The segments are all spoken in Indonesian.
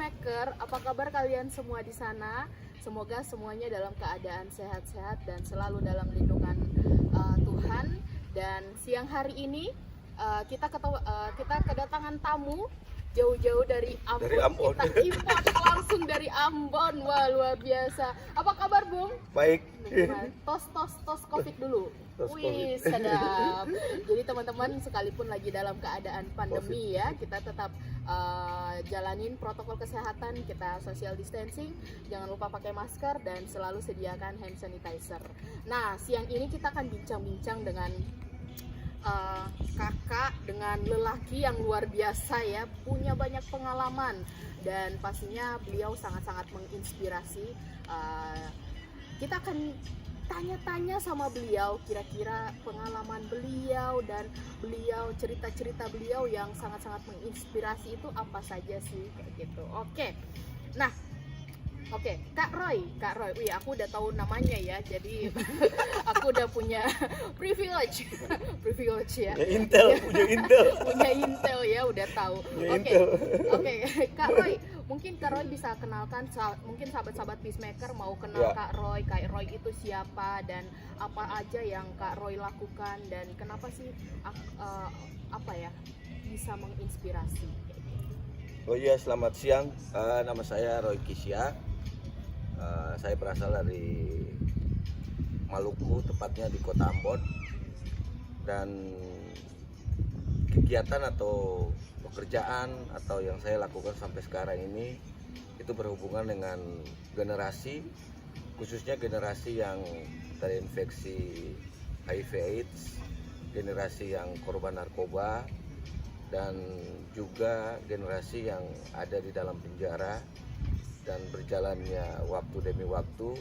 Peacemaker, apa kabar kalian semua di sana? Semoga semuanya dalam keadaan sehat-sehat dan selalu dalam lindungan Tuhan. Dan siang hari ini kita kedatangan tamu jauh-jauh dari Ambon. Kita import langsung dari Ambon. Wah, luar biasa. Apa kabar, Bung? Baik. Tos Covid dulu. Tos Wih, Covid. sedap. Jadi teman-teman, sekalipun lagi dalam keadaan pandemi ya, kita tetap jalanin protokol kesehatan, kita social distancing, jangan lupa pakai masker dan selalu sediakan hand sanitizer. Nah, siang ini kita akan bincang-bincang dengan kakak, dengan lelaki yang luar biasa ya, punya banyak pengalaman dan pastinya beliau sangat-sangat menginspirasi. Kita akan tanya-tanya sama beliau kira-kira pengalaman beliau dan cerita-cerita beliau yang sangat-sangat menginspirasi itu apa saja sih kayak gitu. Oke, Kak Roy, wih aku udah tahu namanya ya, jadi aku udah punya privilege ya. Punya Intel ya, udah tahu. Oke, Kak Roy, mungkin Kak Roy bisa kenalkan, mungkin sahabat-sahabat Peacemaker mau kenal Ya. Kak Roy itu siapa dan apa aja yang Kak Roy lakukan dan kenapa sih bisa menginspirasi. Oh iya, selamat siang. Nama saya Roy Kisya. Saya berasal dari Maluku, tepatnya di Kota Ambon. Dan kegiatan atau pekerjaan atau yang saya lakukan sampai sekarang ini itu berhubungan dengan generasi, khususnya generasi yang terinfeksi HIV/AIDS, generasi yang korban narkoba, dan juga generasi yang ada di dalam penjara. Dan berjalannya waktu demi waktu,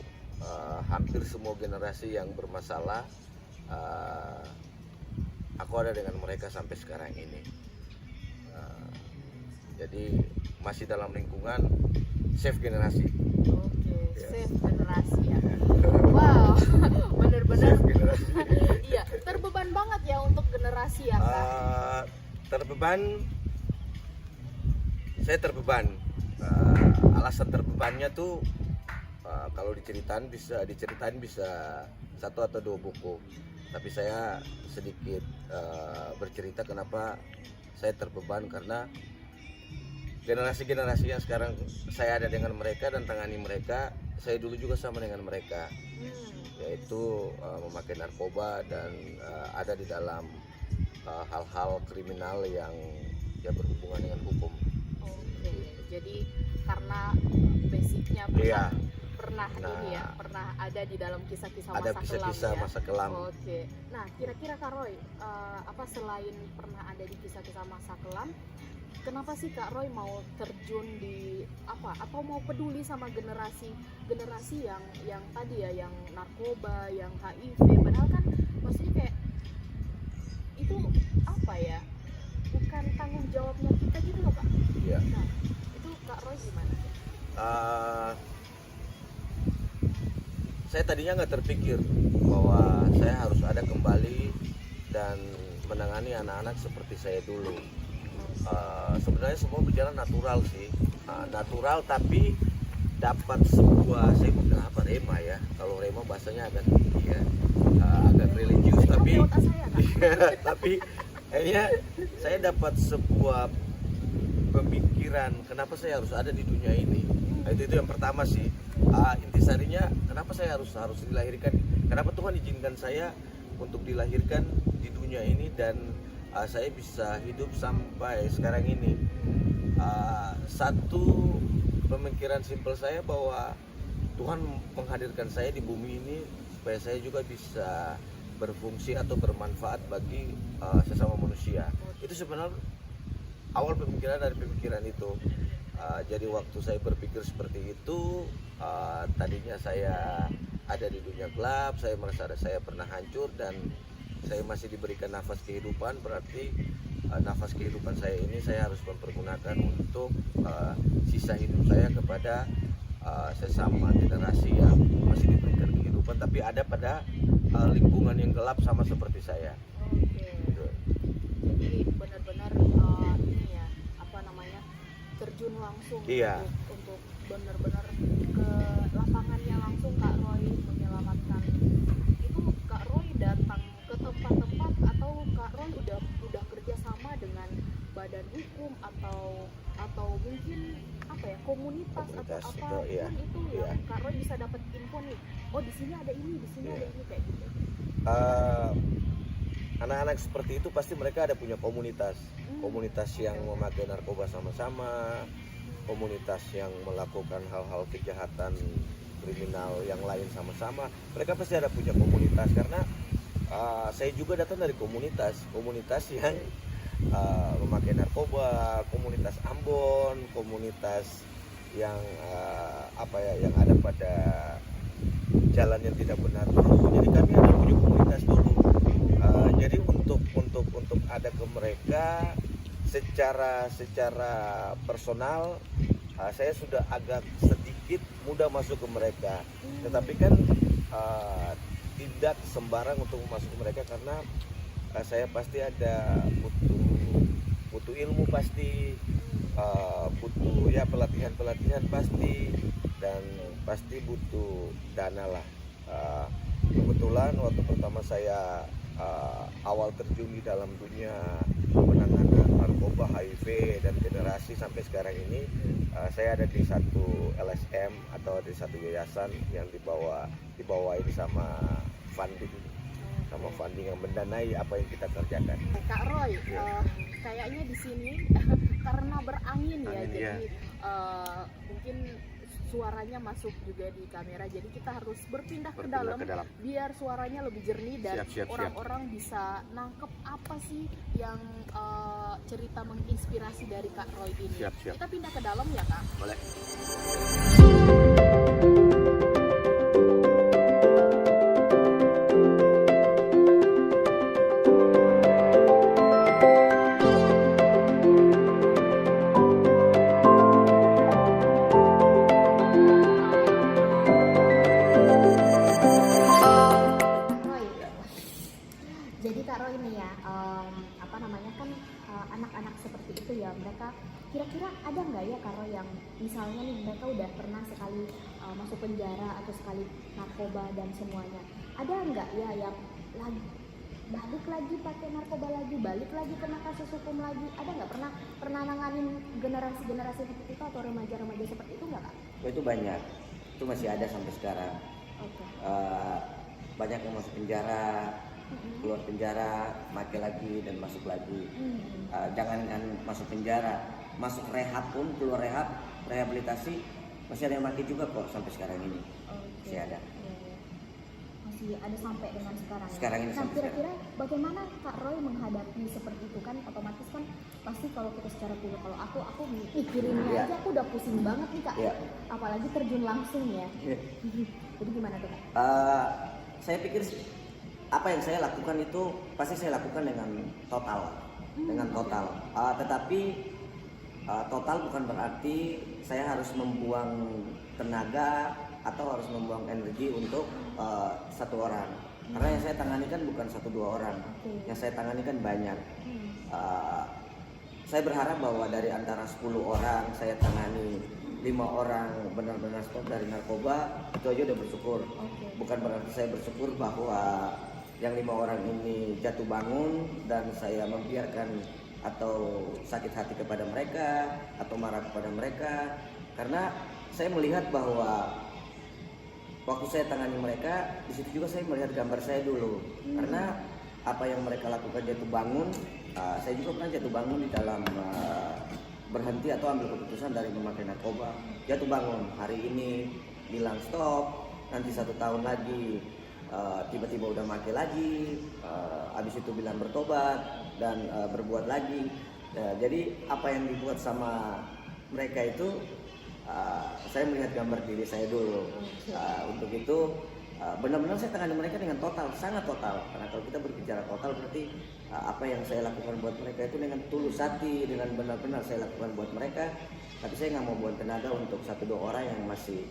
hampir semua generasi yang bermasalah, aku ada dengan mereka sampai sekarang ini. Jadi masih dalam lingkungan save generasi. Oke, Ya. save generasi ya. Wow, bener-bener. Save generasi. Iya, terbeban banget ya untuk generasi ya Kak. Saya terbeban. Alasan terbebannya tuh kalau diceritain bisa satu atau dua buku, tapi saya sedikit bercerita kenapa saya terbeban, karena generasi yang sekarang saya ada dengan mereka dan tangani mereka, saya dulu juga sama dengan mereka, yaitu memakai narkoba dan ada di dalam hal-hal kriminal yang berhubungan dengan hukum. Oke, jadi karena basicnya pernah ada di dalam kisah-kisah ada masa kisah-kisah kelam ya. masa kelam. Oke, nah kira-kira Kak Roy, selain pernah ada di kisah-kisah masa kelam, kenapa sih Kak Roy mau terjun di atau mau peduli sama generasi yang tadi ya, yang narkoba, yang HIV, padahal kan maksudnya kayak itu bukan tanggung jawabnya kita gitu loh Kak. Iya. Nah, itu Kak Roy gimana? Saya tadinya nggak terpikir bahwa saya harus ada kembali dan menangani anak-anak seperti saya dulu. Sebenarnya semua berjalan natural sih, natural, tapi dapat sebuah, saya bukan rema ya, kalau rema bahasanya agak tinggi ya, agak religius, tapi akhirnya saya dapat sebuah pemikiran kenapa saya harus ada di dunia ini. Itu yang pertama sih. Intisarinya kenapa saya harus dilahirkan, kenapa Tuhan izinkan saya untuk dilahirkan di dunia ini dan saya bisa hidup sampai sekarang ini. Satu pemikiran simpel saya bahwa Tuhan menghadirkan saya di bumi ini supaya saya juga bisa berfungsi atau bermanfaat bagi sesama manusia. Itu sebenarnya awal pemikiran dari pemikiran itu. Jadi waktu saya berpikir seperti itu, tadinya saya ada di dunia gelap, saya merasa saya pernah hancur dan saya masih diberikan nafas kehidupan, berarti nafas kehidupan saya ini saya harus mempergunakan untuk sisa hidup saya kepada sesama generasi yang masih diberikan kehidupan tapi ada pada lingkungan yang gelap sama seperti saya. Oke. Jadi benar-benar terjun langsung Iya. untuk benar-benar ke lapangannya langsung Kak Roy menyelamatkan. Itu Kak Roy datang ke tempat-tempat atau Kak Roy udah kerja sama dengan badan hukum atau mungkin apa ya, komunitas atau Komunitas, apa betul, iya. itu Iya. yang Kak Roy bisa dapat info nih, oh di sini ada ini, di sini Iya. ada ini, kayak gitu. Anak-anak seperti itu pasti mereka ada punya komunitas yang memakai narkoba sama-sama, komunitas yang melakukan hal-hal kejahatan kriminal yang lain sama-sama. Mereka pasti ada punya komunitas, karena saya juga datang dari komunitas yang memakai narkoba, komunitas Ambon, komunitas yang yang ada pada jalan yang tidak benar. Jadi kami ada punya komunitas dulu. Jadi untuk ada ke mereka secara personal, saya sudah agak sedikit mudah masuk ke mereka. Tetapi kan tidak sembarang untuk masuk ke mereka, karena saya pasti ada butuh ilmu pasti, butuh ya pelatihan pasti, dan pasti butuh dana lah. Kebetulan waktu pertama saya awal terjun di dalam dunia penanganan narkoba, HIV dan generasi sampai sekarang ini, saya ada di satu LSM atau di satu yayasan yang dibawain sama funding yang mendanai apa yang kita kerjakan. Kak Roy, kayaknya di sini karena berangin ya, jadi mungkin suaranya masuk juga di kamera, jadi kita harus berpindah ke dalam biar suaranya lebih jernih dan orang-orang bisa nangkep apa sih yang cerita menginspirasi dari Kak Roy ini. Kita pindah ke dalam ya Kak? Boleh. Jadi Kak Roy ini ya, anak-anak seperti itu ya, mereka kira-kira ada nggak ya Kak Roy yang misalnya nih mereka udah pernah sekali masuk penjara atau sekali narkoba dan semuanya, ada nggak ya yang balik lagi pakai narkoba lagi, balik lagi kena kasus hukum lagi, ada nggak pernah nanganin generasi seperti itu atau remaja-remaja seperti itu nggak Kak? Oh, itu banyak, itu masih ada sampai sekarang. Oke. Banyak yang masuk penjara, keluar penjara, mati lagi dan masuk lagi. Jangankan masuk penjara, masuk rehab pun, keluar rehabilitasi, masih ada yang mati juga kok sampai sekarang ini. Masih ada. Ya. Masih ada sampai dengan sekarang. Sekarang ini nah, sampai kira-kira bagaimana Kak Roy menghadapi seperti itu, kan otomatis kan pasti kalau kita secara pribadi, kalau aku mikirinnya aja aku udah pusing banget nih Kak. Apalagi terjun langsung ya. Jadi gimana tuh Kak? Saya pikir apa yang saya lakukan itu pasti saya lakukan dengan total, tetapi total bukan berarti saya harus membuang tenaga atau harus membuang energi untuk satu orang, karena yang saya tangani kan bukan 1-2 orang, yang saya tangani kan banyak. Saya berharap bahwa dari antara 10 orang saya tangani 5 orang benar-benar stop dari narkoba, itu aja udah bersyukur. Bukan berarti saya bersyukur bahwa yang 5 orang ini jatuh bangun dan saya membiarkan atau sakit hati kepada mereka atau marah kepada mereka, karena saya melihat bahwa waktu saya tangani mereka, di situ juga saya melihat gambar saya dulu. Karena apa yang mereka lakukan jatuh bangun, saya juga pernah jatuh bangun di dalam berhenti atau ambil keputusan dari memakai narkoba. Jatuh bangun, hari ini bilang stop, nanti 1 tahun lagi tiba-tiba udah pakai lagi, habis itu bilang bertobat dan berbuat lagi. Jadi apa yang dibuat sama mereka itu, saya melihat gambar diri saya dulu. Untuk itu benar-benar saya tangani mereka dengan total, sangat total. Karena kalau kita berbicara total berarti apa yang saya lakukan buat mereka itu dengan tulus hati, dengan benar-benar saya lakukan buat mereka. Tapi saya nggak mau buang tenaga untuk 1-2 orang yang masih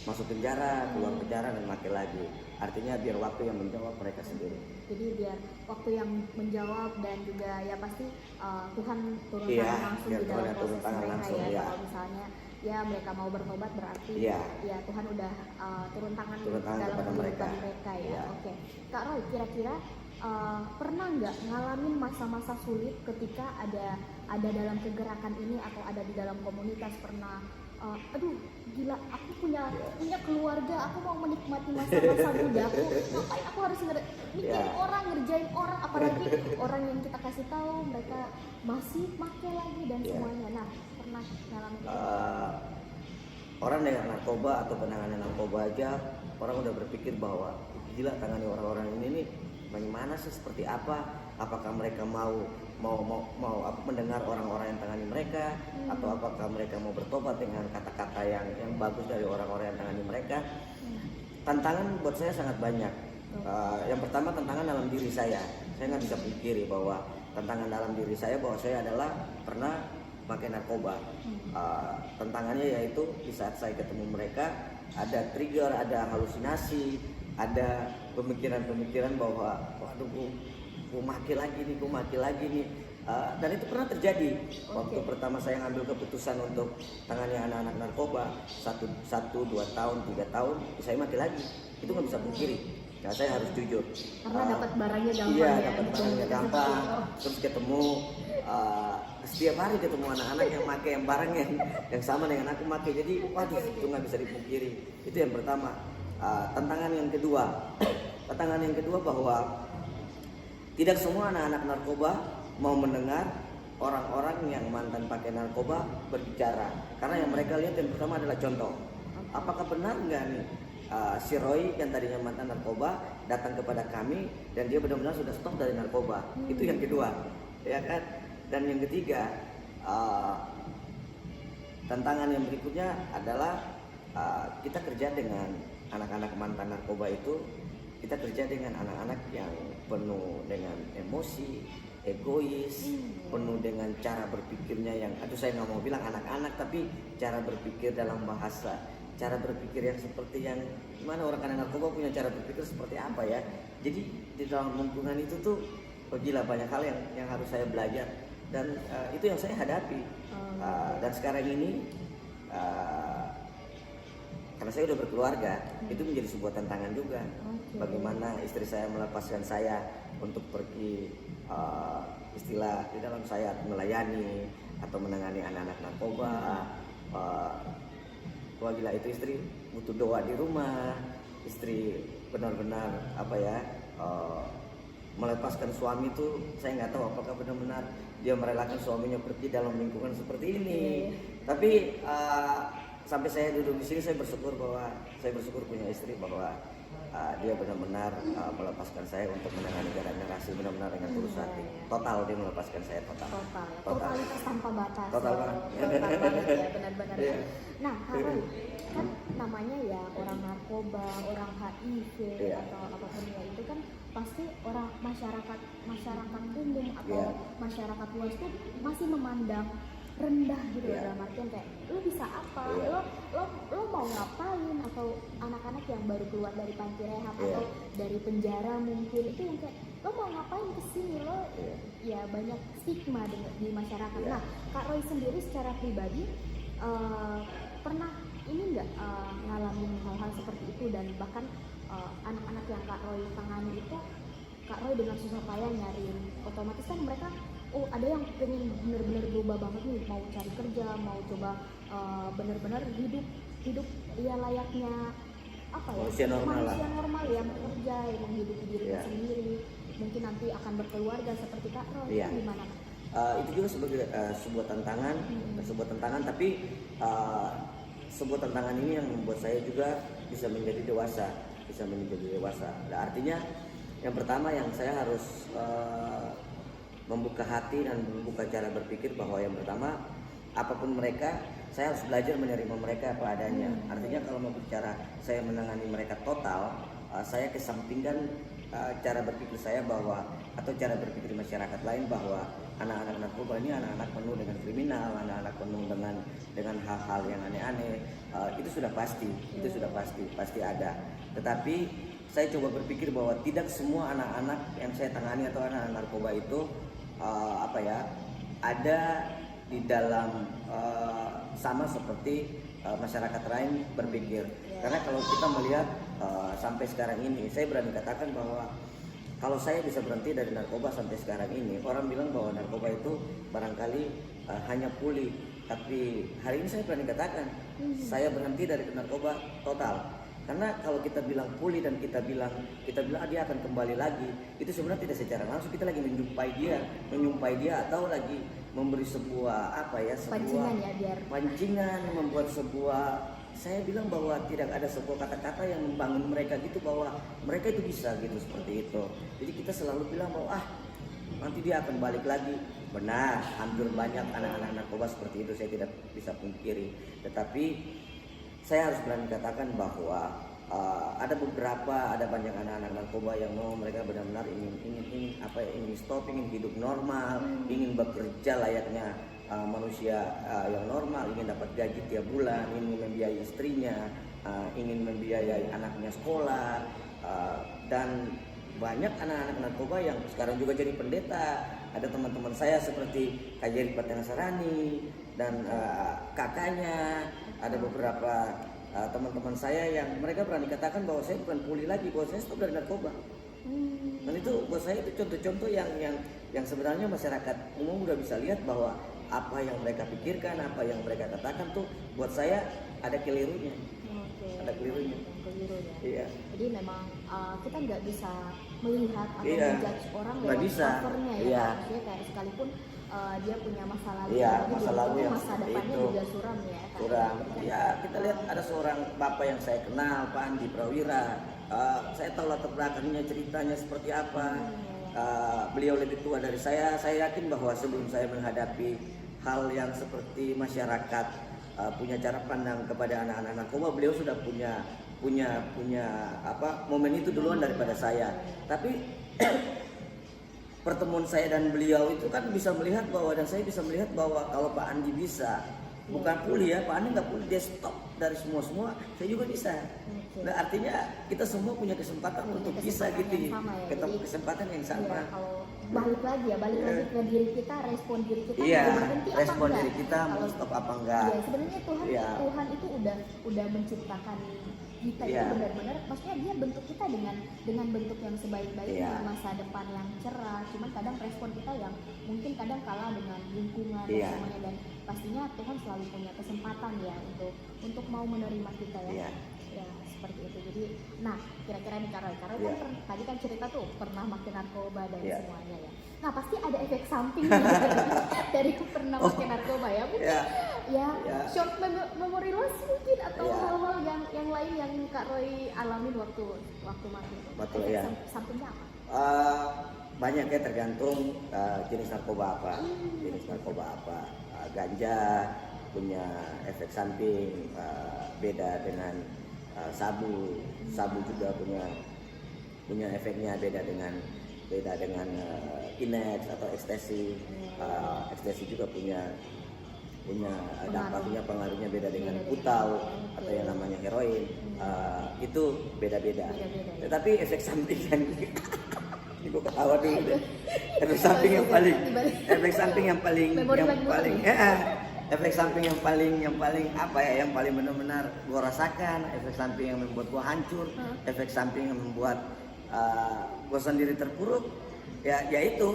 masuk penjara, keluar penjara dan makin lagi. Artinya biar waktu yang menjawab mereka sendiri. Jadi biar waktu yang menjawab dan juga ya pasti Tuhan turun Iya, tangan langsung biar di dalam Tuhan yang turun proses tangan mereka langsung, ya. ya. Kalau misalnya ya mereka mau bertobat berarti Iya. ya Tuhan udah turun tangan Turun tangan dalam kepada kehidupan mereka. mereka ya. Iya. Oke, Kak Roy, kira-kira pernah nggak ngalamin masa-masa sulit ketika ada dalam kegerakan ini atau ada di dalam komunitas? Pernah aduh gila, aku punya keluarga, aku mau menikmati masa-masa mudaku, ngapain aku harus mikirin orang, ngerjain orang, apalagi orang yang kita kasih tahu mereka masih pakai lagi dan semuanya. Nah, pernah ngalamin itu? Orang dengan narkoba atau penanganan narkoba aja orang udah berpikir bahwa gila tangani orang-orang ini nih bagaimana sih, seperti apa, apakah mereka mau mendengar orang-orang yang tangani mereka, atau apakah mereka mau bertobat dengan kata-kata yang bagus dari orang-orang yang tangani mereka. Tantangan buat saya sangat banyak. Yang pertama tantangan dalam diri saya nggak bisa pikiri bahwa tantangan dalam diri saya bahwa saya adalah pernah pakai narkoba. Tantangannya yaitu di saat saya ketemu mereka ada trigger, ada halusinasi, ada pemikiran-pemikiran bahwa waduh gue maki lagi nih, dan itu pernah terjadi. Waktu pertama saya ngambil keputusan untuk tangani anak-anak narkoba 1, 2 tahun, 3 tahun saya maki lagi, itu nggak bisa pungkiri. Nah, saya harus jujur Karena dapat barangnya gampang. iya, ya. dapat barangnya gampang, terus ketemu setiap hari ketemu anak-anak yang pakai yang barang yang sama dengan aku pakai, jadi waduh itu nggak bisa dipungkiri. Itu yang pertama. Tantangan yang kedua bahwa tidak semua anak-anak narkoba mau mendengar orang-orang yang mantan pakai narkoba berbicara, karena yang mereka lihat yang pertama adalah contoh. Apakah benar nggak nih si Roy yang tadinya mantan narkoba datang kepada kami dan dia benar-benar sudah stop dari narkoba? Itu yang kedua, ya kan? Dan yang ketiga, tantangan yang berikutnya adalah kita kerja dengan anak-anak mantan narkoba itu, kita kerja dengan anak-anak yang penuh dengan emosi, egois, penuh dengan cara berpikirnya yang, saya nggak mau bilang anak-anak, tapi cara berpikir dalam bahasa, cara berpikir yang seperti yang gimana orang kena narkoba punya cara berpikir seperti apa ya. Jadi di dalam lingkungan itu tuh gila banyak hal yang harus saya belajar, dan itu yang saya hadapi. Dan sekarang ini karena saya udah berkeluarga, itu menjadi sebuah tantangan juga. Bagaimana istri saya melepaskan saya untuk pergi istilah di dalam saya melayani atau menangani anak-anak narkoba. Wah gila, itu istri butuh doa di rumah, istri benar-benar melepaskan suami itu saya nggak tahu apakah benar-benar dia merelakan suaminya pergi dalam lingkungan seperti ini. Tapi sampai saya duduk di sini saya bersyukur punya istri bahwa dia benar-benar melepaskan saya untuk menangani generasi benar-benar dengan tulus hati. Total dia melepaskan saya total. Totalitas tanpa batas. Total banget. Total banget ya, benar-benar. Iya. Nah, Haroy, kan namanya ya orang narkoba, orang HIV atau apapun ya, itu kan pasti orang masyarakat umum atau masyarakat luas tuh masih memandang rendah gitu dalam artian kayak lo bisa apa, lo mau ngapain, atau anak-anak yang baru keluar dari panti rehab atau dari penjara mungkin itu yang kayak lo mau ngapain kesini, lo ya banyak stigma di masyarakat. Nah, Kak Roy sendiri secara pribadi pernah ini nggak ngalamin hal-hal seperti itu, dan bahkan anak-anak yang Kak Roy tangani itu Kak Roy dengan susah payah nyariin, otomatis kan mereka ada yang pengen bener-bener berubah banget nih, mau cari kerja, mau coba bener-bener hidup ya layaknya apa ya, manusia normal yang bekerja, yang menghidupi dirinya sendiri, mungkin nanti akan berkeluarga seperti Kak Roy. Gimana? Itu juga sebagai sebuah tantangan, tapi sebuah tantangan ini yang membuat saya juga bisa menjadi dewasa. Nah, artinya yang pertama yang saya harus membuka hati dan membuka cara berpikir bahwa yang pertama apapun mereka, saya harus belajar menerima mereka apa adanya. Artinya kalau mau bicara saya menangani mereka total, saya kesampingkan cara berpikir saya bahwa, atau cara berpikir masyarakat lain bahwa anak-anak narkoba ini anak-anak penuh dengan kriminal, anak-anak penuh dengan dengan hal-hal yang aneh-aneh, itu sudah pasti, pasti ada. Tetapi saya coba berpikir bahwa tidak semua anak-anak yang saya tangani atau anak-anak narkoba itu ada di dalam sama seperti masyarakat lain berpikir. Karena kalau kita melihat sampai sekarang ini, saya berani katakan bahwa kalau saya bisa berhenti dari narkoba sampai sekarang ini, orang bilang bahwa narkoba itu barangkali hanya pulih. Tapi hari ini saya berani katakan, saya berhenti dari narkoba total. Karena kalau kita bilang pulih dan kita bilang dia akan kembali lagi, itu sebenarnya tidak secara langsung kita lagi menyumpai dia atau lagi memberi sebuah pancingan, membuat sebuah, saya bilang bahwa tidak ada sebuah kata-kata yang membangun mereka gitu bahwa mereka itu bisa gitu, seperti itu. Jadi kita selalu bilang bahwa nanti dia akan balik lagi. Benar, hampir banyak anak-anak narkoba seperti itu, saya tidak bisa pungkiri. Tetapi saya harus berani katakan bahwa ada banyak anak-anak narkoba yang mereka benar-benar ingin stop, ingin hidup normal, ingin bekerja layaknya manusia yang normal, ingin dapat gaji tiap bulan, ingin membiayai istrinya, ingin membiayai anaknya sekolah, dan banyak anak-anak narkoba yang sekarang juga jadi pendeta. Ada teman-teman saya seperti Kak Jerry Patenasarani dan kakaknya, ada beberapa teman-teman saya yang mereka berani katakan bahwa saya bukan pulih lagi, bahwa saya stop dari narkoba. Dan itu buat saya itu contoh-contoh yang sebenarnya masyarakat umum udah bisa lihat bahwa apa yang mereka pikirkan, apa yang mereka katakan tuh buat saya ada kelirunya. Ada kelirunya. Iya. Jadi memang kita nggak bisa melihat atau menjudge orang lewat covernya ya. Iya. Maksudnya kayak sekalipun dia punya masa lalu, masa lalu yang masa depannya itu juga suram ya. Suram. Ya, kita lihat ada seorang bapak yang saya kenal, Pak Andi Prawira. Saya tahu latar belakangnya, ceritanya seperti apa. Beliau lebih tua dari saya. Saya yakin bahwa sebelum saya menghadapi hal yang seperti masyarakat punya cara pandang kepada anak-anak narkoba, beliau sudah punya momen itu duluan daripada saya. Tapi pertemuan saya dan beliau itu kan bisa melihat bahwa, dan saya bisa melihat bahwa kalau Pak Andi bisa, bukan pulih ya, Pak Andi nggak pulih, dia stop dari semua, saya juga bisa. Nah, artinya kita semua punya kesempatan untuk bisa gitu, ketemu kesempatan yang sama. Iya, kalau balik lagi ke diri kita, respon diri kita, respon diri kita mau stop apa enggak. Iya, sebenarnya Tuhan itu udah menciptakan kita itu benar-benar, maksudnya dia bentuk kita dengan bentuk yang sebaik-baiknya, masa depan yang cerah. Cuman kadang respon kita yang mungkin kadang kalah dengan lingkungan dan semuanya, dan pastinya Tuhan selalu punya kesempatan ya untuk mau menerima kita ya. Ya seperti itu. Jadi, nah kira-kira nih Kak Roy kan tadi kan cerita tuh pernah makan narkoba dan semuanya ya. Nah pasti ada efek samping dari pernah makan narkoba ya, mungkin short memory loss mungkin, atau hal-hal yang lain yang Kak Roy alamin waktu makan. Betul, efek sampingnya apa? Banyak ya, tergantung jenis narkoba apa. Ganja punya efek samping beda dengan sabu juga punya efeknya beda dengan Inex atau ekstasi. Ekstasi juga punya dampaknya, pengaruhnya beda dengan putau atau yang namanya heroin. Itu beda-beda. Tetapi efek samping yang ini gue ketawa dulu deh. Efek samping yang paling benar-benar gue rasakan, efek samping yang membuat gue hancur, efek samping yang membuat gue sendiri terpuruk, yaitu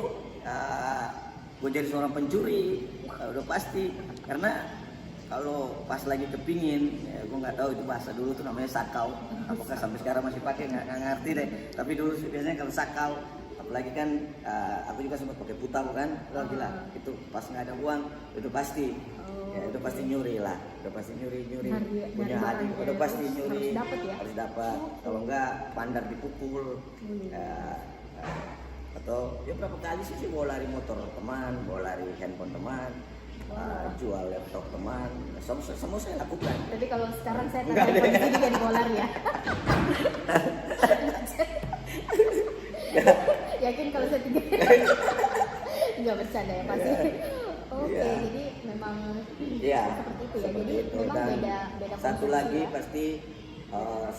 gue jadi seorang pencuri, udah pasti. Karena kalau pas lagi kepingin, gue nggak tahu itu bahasa dulu tuh namanya sakau, apakah sampai sekarang masih pakai, nggak ngerti deh. Tapi dulu biasanya kalau sakau, apalagi kan aku juga sempat pakai putau kan, gila itu pas nggak ada uang itu pasti. Udah pasti nyuri lah, udah pasti nyuri punya adik, udah pasti nyuri, harus dapat. Kalau enggak pandar dipukul, atau ya berapa kali sih bawa lari motor teman, bawa lari handphone teman, jual laptop teman, semua saya lakukan. Jadi kalau sekarang saya tanya kondisi jadi bawa lari ya. Yakin kalau saya tiga nggak bercanda ya pasti. Oke, jadi memang seperti itu itu ya. Seperti Jadi itu. memang Dan beda satu konsumsi lagi ya. pasti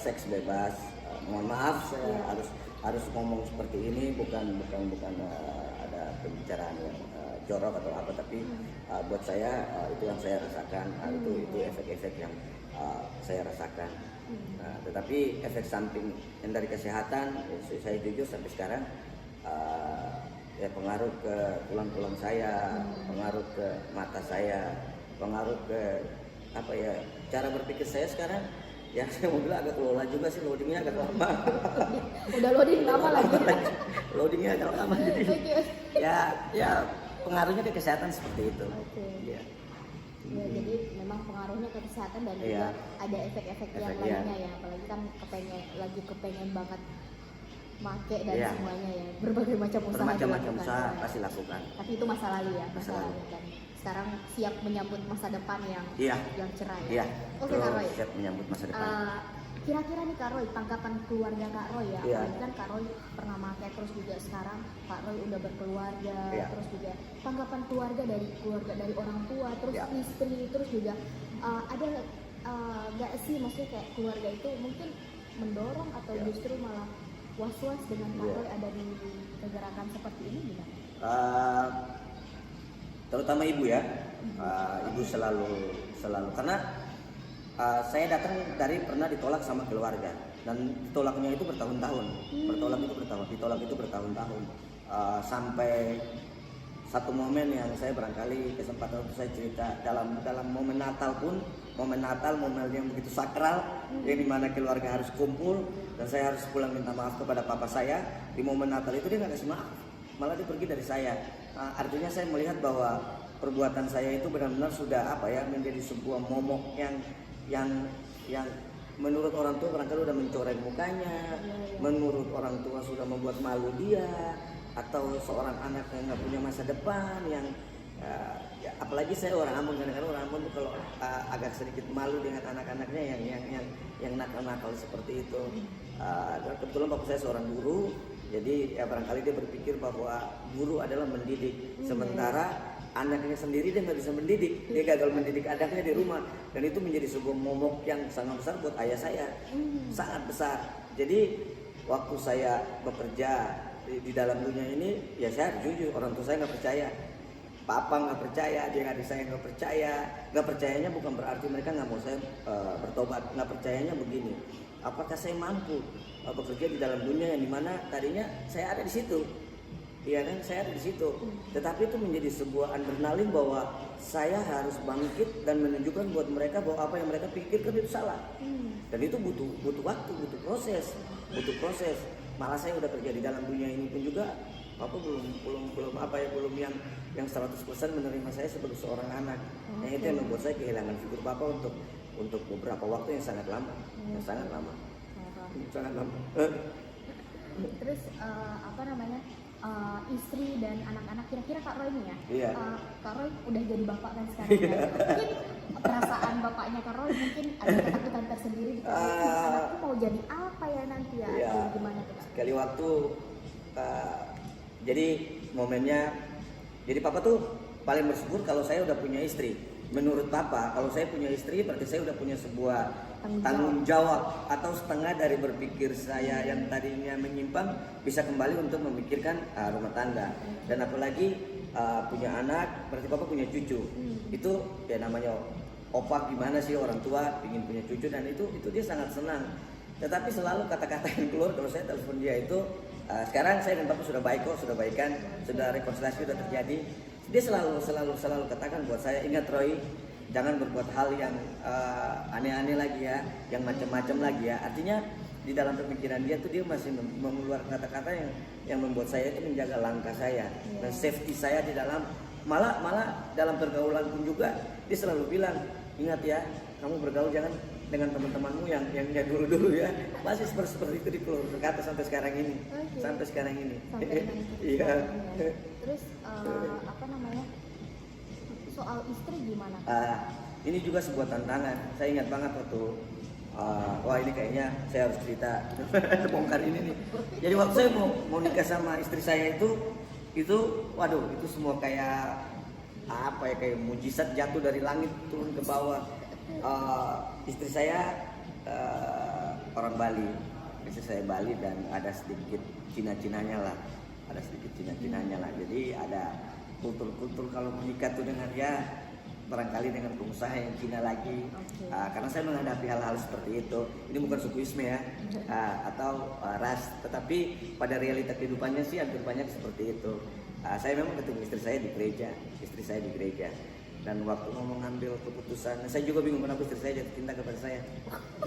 seks bebas. Mohon maaf saya Iya. harus ngomong seperti ini, bukan ada pembicaraan yang jorok atau apa, tapi buat saya itu yang saya rasakan. Itu efek-efek yang saya rasakan. Tetapi efek samping yang dari kesehatan, saya jujur sampai sekarang ya pengaruh ke tulang-tulang saya, pengaruh ke mata saya, pengaruh ke apa ya, cara berpikir saya sekarang. Ya saya mau bilang agak lola juga sih, loadingnya agak lama. Udah loading lama lagi. Loadingnya agak lama jadi Oke. ya pengaruhnya ke kesehatan seperti itu. Oke. Ya. Ya, jadi memang pengaruhnya ke kesehatan dan Iya. juga ada efek-efek yang Efek, iya. lainnya ya. Apalagi kan kepengen banget make dan Iya. semuanya ya. Berbagai macam usaha Bermacam-macam dilakukan. usaha Ya. pasti lakukan. Tapi itu masa lalu ya, Masa lalu. dan sekarang siap menyambut masa depan yang Iya. cerah ya. Iya. Oke Kak Roy. Siap menyambut masa depan. Kira-kira nih Kak Roy, tanggapan keluarga Kak Roy ya. Iya. Apalagi kan Kak Roy pernah pakai, terus juga sekarang Kak Roy udah berkeluarga, Iya. terus juga tanggapan keluarga dari orang tua, terus Iya. istri, terus juga ada nggak sih maksudnya kayak keluarga itu mungkin mendorong atau Iya. justru malah was-was dengan Kak Iya. Roy ada di pergerakan seperti ini gimana? Terutama ibu ya, ibu selalu karena saya datang dari pernah ditolak sama keluarga dan ditolaknya itu bertahun-tahun, ditolak itu bertahun-tahun. Sampai satu momen yang saya barangkali kesempatan untuk saya cerita dalam momen Natal pun, momen yang begitu sakral, yang dimana keluarga harus kumpul dan saya harus pulang minta maaf kepada papa saya. Di momen Natal itu dia nggak kasih maaf, malah dia pergi dari saya. Artinya saya melihat bahwa perbuatan saya itu benar-benar sudah menjadi sebuah momok yang menurut orang tua barangkali udah mencoreng mukanya, menurut orang tua sudah membuat malu dia, atau seorang anak yang nggak punya masa depan yang ya, apalagi saya orang Ambon, kadang-kadang orang Ambon tuh kalau agak sedikit malu dengan anak-anaknya yang nakal-nakal seperti itu. Dan kebetulan bapak saya seorang guru, jadi ya barangkali dia berpikir bahwa guru adalah mendidik, sementara anaknya sendiri dia nggak bisa mendidik, dia gagal mendidik anaknya di rumah, dan itu menjadi sebuah momok yang sangat besar buat ayah saya, sangat besar. Jadi waktu saya bekerja di dalam dunia ini, ya saya jujur, orang tua saya nggak percaya, papa nggak percaya, adik saya nggak percaya. Nggak percayanya bukan berarti mereka nggak mau saya bertobat, nggak percayanya begini, apakah saya mampu bekerja di dalam dunia yang dimana tadinya saya ada di situ. Iya kan, saya ada di situ. Tetapi itu menjadi sebuah adrenalin bahwa saya harus bangkit dan menunjukkan buat mereka bahwa apa yang mereka pikirkan itu salah. Dan itu butuh waktu, butuh proses. Malah saya udah kerja di dalam dunia ini pun juga, Papa belum yang 100% menerima saya sebagai seorang anak. Yang itu yang membuat saya kehilangan figur Papa untuk beberapa waktu yang sangat lama, sangat lama. Terus istri dan anak-anak, kira-kira Kak Roy ini ya, Iya. Kak Roy udah jadi bapak kan sekarang ya. Mungkin perasaan bapaknya Kak Roy mungkin ada ketakutan tersendiri di anakku mau jadi apa ya nanti ya, Iya. atau gimana tuh Kak? Sekali waktu jadi momennya, jadi Papa tuh paling bersyukur kalau saya udah punya istri. Menurut Papa, kalau saya punya istri berarti saya udah punya sebuah tanggung jawab, atau setengah dari berpikir saya yang tadinya menyimpang bisa kembali untuk memikirkan rumah tangga. Dan apalagi punya anak, berarti Papa punya cucu. Itu ya namanya opa, gimana sih orang tua ingin punya cucu, dan itu dia sangat senang. Tetapi selalu kata-kata yang keluar kalau saya telepon dia itu, sekarang saya dan Papa sudah baik kok, sudah baikan, sudah rekonsiliasi sudah terjadi. Dia selalu katakan buat saya, ingat Roy, jangan berbuat hal yang aneh-aneh lagi ya, yang macam-macam lagi ya. Artinya di dalam pemikiran dia tuh dia masih mengeluarkan kata-kata yang membuat saya itu menjaga langkah saya dan safety saya di dalam, malah dalam pergaulan pun juga dia selalu bilang, ingat ya, kamu bergaul jangan dengan teman-temanmu yang dulu ya. Masih seperti itu dikeluarkan kata sampai sekarang ini. Sampai sekarang ini. Iya. Terus soal istri gimana? Ini juga sebuah tantangan. Saya ingat banget waktu wah ini kayaknya saya harus cerita bongkar ini nih. Jadi waktu saya mau nikah sama istri saya itu waduh, itu semua kayak apa ya, kayak mujizat jatuh dari langit turun ke bawah. Istri saya orang Bali, istri saya Bali, dan ada sedikit Cina-Cinanya lah, jadi ada kultur kalau menikah tuh dengan ya barangkali dengan pengusaha yang Cina lagi. Karena saya menghadapi hal-hal seperti itu, ini bukan sukuisme ya, atau ras, tetapi pada realita kehidupannya sih hampir banyak seperti itu. Saya memang ketemu istri saya di gereja, dan waktu mau mengambil keputusan, saya juga bingung kenapa istri saya jatuh cinta kepada saya.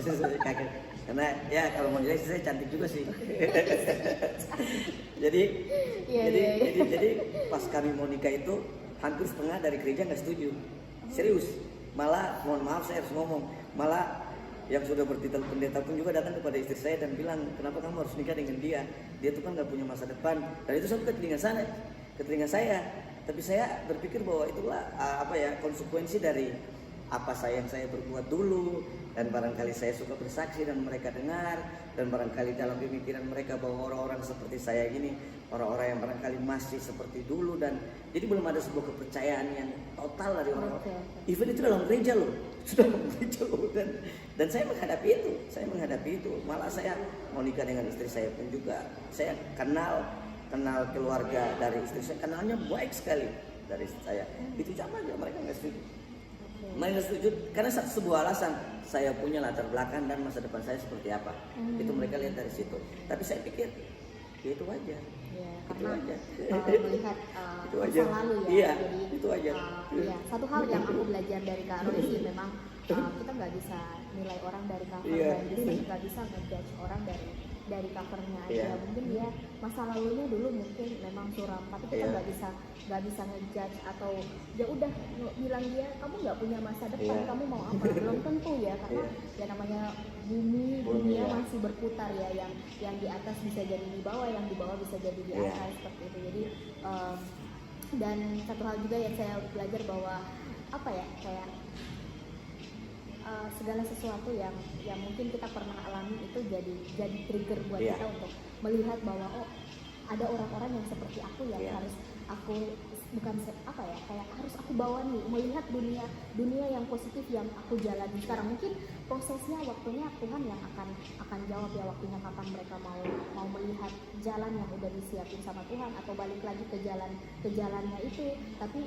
Saya kaget, karena ya kalau mau dilihat istri saya cantik juga sih. jadi pas kami mau nikah itu hampir setengah dari gereja nggak setuju, serius. Malah mohon maaf saya harus ngomong, malah yang sudah bertitel pendeta pun juga datang kepada istri saya dan bilang, kenapa kamu harus nikah dengan dia tuh kan nggak punya masa depan. Dan itu sampai ke telinga saya. Tapi saya berpikir bahwa itulah konsekuensi dari apa yang saya berbuat dulu, dan barangkali saya suka bersaksi dan mereka dengar, dan barangkali dalam pemikiran mereka bahwa orang-orang seperti saya ini orang-orang yang barangkali masih seperti dulu, dan jadi belum ada sebuah kepercayaan yang total dari orang-orang. Even itu dalam gereja loh, dan saya menghadapi itu. Malah saya mau nikah dengan istri saya pun juga saya kenal keluarga dari istri saya, kenalnya baik sekali dari istri saya. Itu sama aja mereka nggak setuju. Mereka setuju karena sebuah alasan, saya punya latar belakang dan masa depan saya seperti apa. Itu mereka lihat dari situ. Tapi saya pikir ya itu aja. Ya, itu karena aja. Melihat Itu masa aja. lalu ya. Iya, Jadi itu aja. ya, satu hal yang aku belajar dari Kak Roy sih memang kita nggak bisa nilai orang dari cover, Iya. dan kita nggak bisa ngejudge orang dari covernya aja. Iya. Mungkin dia masa lalunya dulu mungkin memang suram, tapi kita Iya. nggak bisa ngejudge atau ya udah bilang dia kamu nggak punya masa depan, Iya. kamu mau apa, belum tentu ya, karena ya namanya bumi dunia ya. masih berputar ya, yang di atas bisa jadi di bawah, yang di bawah bisa jadi di Iya. atas, seperti itu. Jadi dan satu hal juga yang saya belajar bahwa apa ya, kayak segala sesuatu yang mungkin kita pernah alami itu jadi trigger buat Iya. kita untuk melihat bahwa oh ada orang-orang yang seperti aku yang Iya. harus aku kayak harus aku bawa nih, melihat dunia yang positif yang aku jalani sekarang. Mungkin prosesnya, waktunya Tuhan yang akan jawab ya, waktunya kapan mereka mau melihat jalan yang udah disiapin sama Tuhan atau balik lagi ke jalannya itu. Tapi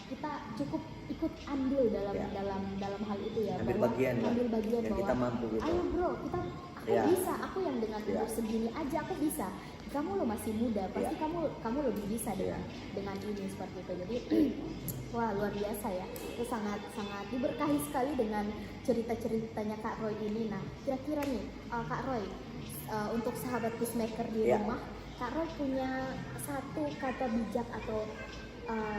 kita cukup ikut andil dalam hal itu ya, Ambil bagian yang bahwa kita mampu gitu. ayo bro, aku Ya. bisa, aku yang dengan umur segini aja aku bisa. Kamu lo masih muda, pasti Ya. kamu lebih bisa dengan ini, seperti itu. Jadi wah, luar biasa ya. Itu sangat diberkahi sekali dengan cerita-ceritanya Kak Roy ini. Nah, kira-kira nih Kak Roy, untuk sahabat Peacemaker di Ya. rumah, Kak Roy punya satu kata bijak atau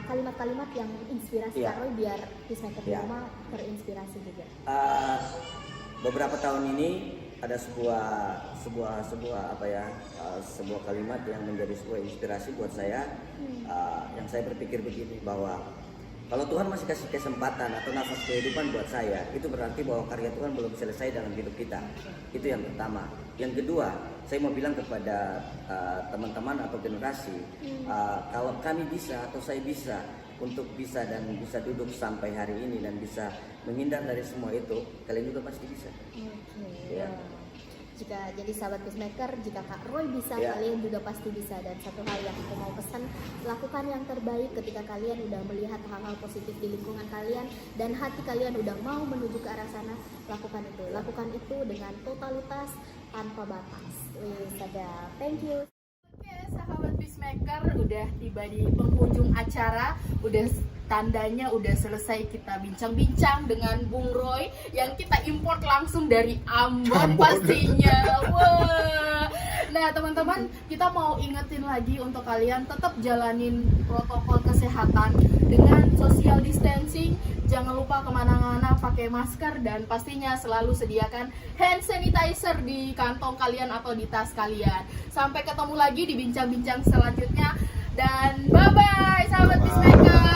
kalimat-kalimat yang inspirasi Ya. Kak Roy biar Peacemaker di Ya. rumah terinspirasi juga. Beberapa tahun ini ada sebuah kalimat yang menjadi sebuah inspirasi buat saya. Yang saya berpikir begini, bahwa kalau Tuhan masih kasih kesempatan atau nafas kehidupan buat saya, itu berarti bahwa karya Tuhan belum selesai dalam hidup kita. Itu yang pertama. Yang kedua, saya mau bilang kepada teman-teman atau generasi, kalau kami bisa atau saya bisa untuk bisa duduk sampai hari ini dan bisa menghindar dari semua itu, kalian juga pasti bisa. Oke. Ya. Jika jadi sahabat Peacemaker, jika Kak Roy bisa, Ya. kalian juga pasti bisa. Dan satu hal yang aku mau pesan, lakukan yang terbaik ketika kalian udah melihat hal-hal positif di lingkungan kalian dan hati kalian udah mau menuju ke arah sana, lakukan itu. Lakukan itu dengan totalitas, tanpa batas. Sadar. Thank you. Oke, sahabat Peacemaker, udah tiba di penghujung acara. Udah tandanya udah selesai kita bincang-bincang dengan Bung Roy yang kita import langsung dari Ambon pastinya. Wah. Nah, teman-teman, kita mau ingetin lagi untuk kalian tetap jalanin protokol kesehatan dengan social distancing. Jangan lupa kemana-mana pakai masker, dan pastinya selalu sediakan hand sanitizer di kantong kalian atau di tas kalian. Sampai ketemu lagi di bincang-bincang selanjutnya, dan bye-bye sahabat Peacemaker.